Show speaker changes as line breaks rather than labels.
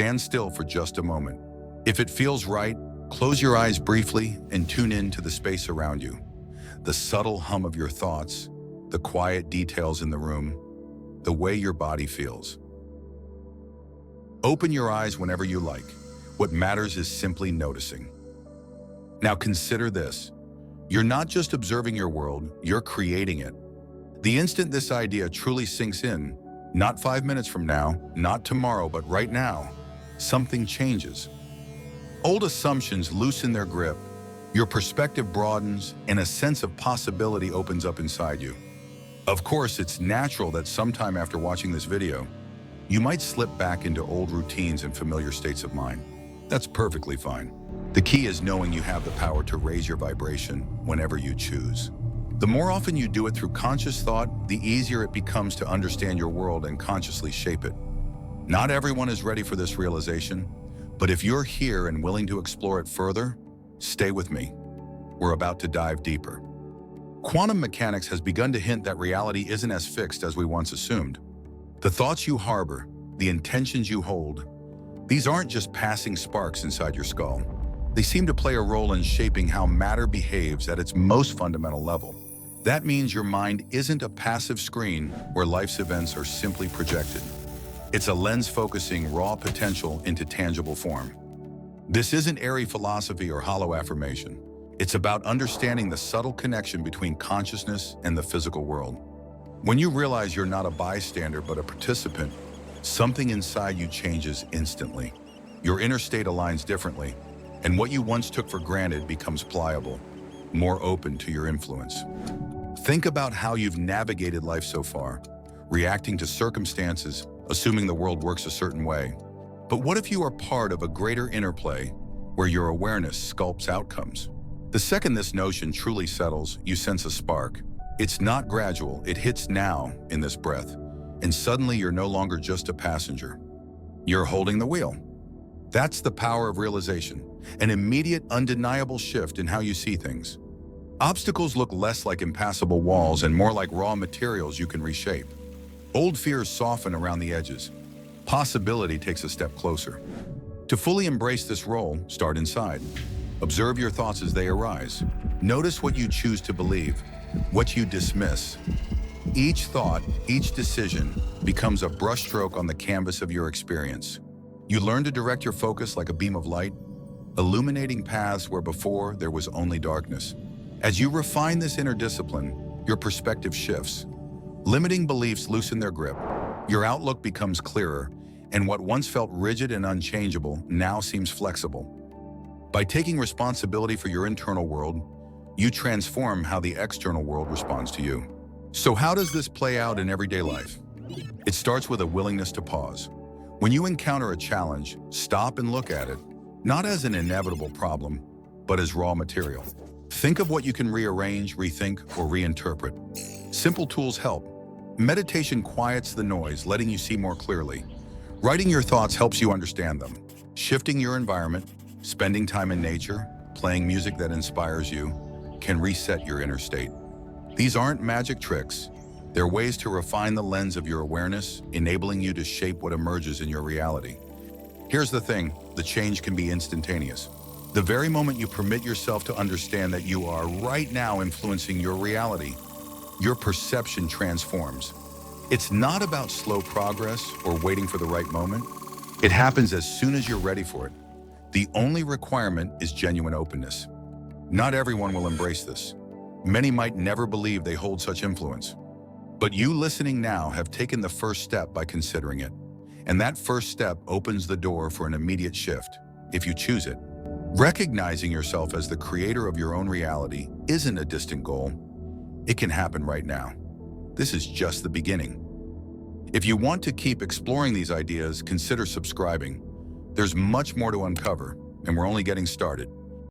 stand still for just a moment. If it feels right, close your eyes briefly and tune in to the space around you. The subtle hum of your thoughts, the quiet details in the room, the way your body feels. Open your eyes whenever you like. What matters is simply noticing. Now consider this. You're not just observing your world, you're creating it. The instant this idea truly sinks in, not 5 minutes from now, not tomorrow, but right now, something changes. Old assumptions loosen their grip, your perspective broadens, and a sense of possibility opens up inside you. Of course, it's natural that sometime after watching this video, you might slip back into old routines and familiar states of mind. That's perfectly fine. The key is knowing you have the power to raise your vibration whenever you choose. The more often you do it through conscious thought, the easier it becomes to understand your world and consciously shape it. Not everyone is ready for this realization, but if you're here and willing to explore it further, stay with me. We're about to dive deeper. Quantum mechanics has begun to hint that reality isn't as fixed as we once assumed. The thoughts you harbor, the intentions you hold, these aren't just passing sparks inside your skull. They seem to play a role in shaping how matter behaves at its most fundamental level. That means your mind isn't a passive screen where life's events are simply projected. It's a lens focusing raw potential into tangible form. This isn't airy philosophy or hollow affirmation. It's about understanding the subtle connection between consciousness and the physical world. When you realize you're not a bystander but a participant, something inside you changes instantly. Your inner state aligns differently, and what you once took for granted becomes pliable, more open to your influence. Think about how you've navigated life so far, reacting to circumstances, assuming the world works a certain way. But what if you are part of a greater interplay where your awareness sculpts outcomes? The second this notion truly settles, you sense a spark. It's not gradual, it hits now in this breath, and suddenly you're no longer just a passenger. You're holding the wheel. That's the power of realization, an immediate, undeniable shift in how you see things. Obstacles look less like impassable walls and more like raw materials you can reshape. Old fears soften around the edges. Possibility takes a step closer. To fully embrace this role, start inside. Observe your thoughts as they arise. Notice what you choose to believe, what you dismiss. Each thought, each decision becomes a brushstroke on the canvas of your experience. You learn to direct your focus like a beam of light, illuminating paths where before there was only darkness. As you refine this inner discipline, your perspective shifts. Limiting beliefs loosen their grip. Your outlook becomes clearer, and what once felt rigid and unchangeable now seems flexible. By taking responsibility for your internal world, you transform how the external world responds to you. So how does this play out in everyday life? It starts with a willingness to pause. When you encounter a challenge, stop and look at it, not as an inevitable problem, but as raw material. Think of what you can rearrange, rethink, or reinterpret. Simple tools help. Meditation quiets the noise, letting you see more clearly. Writing your thoughts helps you understand them. Shifting your environment, spending time in nature, playing music that inspires you, can reset your inner state. These aren't magic tricks. They're ways to refine the lens of your awareness, enabling you to shape what emerges in your reality. Here's the thing, the change can be instantaneous. The very moment you permit yourself to understand that you are right now influencing your reality, your perception transforms. It's not about slow progress or waiting for the right moment. It happens as soon as you're ready for it. The only requirement is genuine openness. Not everyone will embrace this. Many might never believe they hold such influence. But you listening now have taken the first step by considering it. And that first step opens the door for an immediate shift, if you choose it. Recognizing yourself as the creator of your own reality isn't a distant goal. It can happen right now. This is just the beginning. If you want to keep exploring these ideas, consider subscribing. There's much more to uncover, and we're only getting started.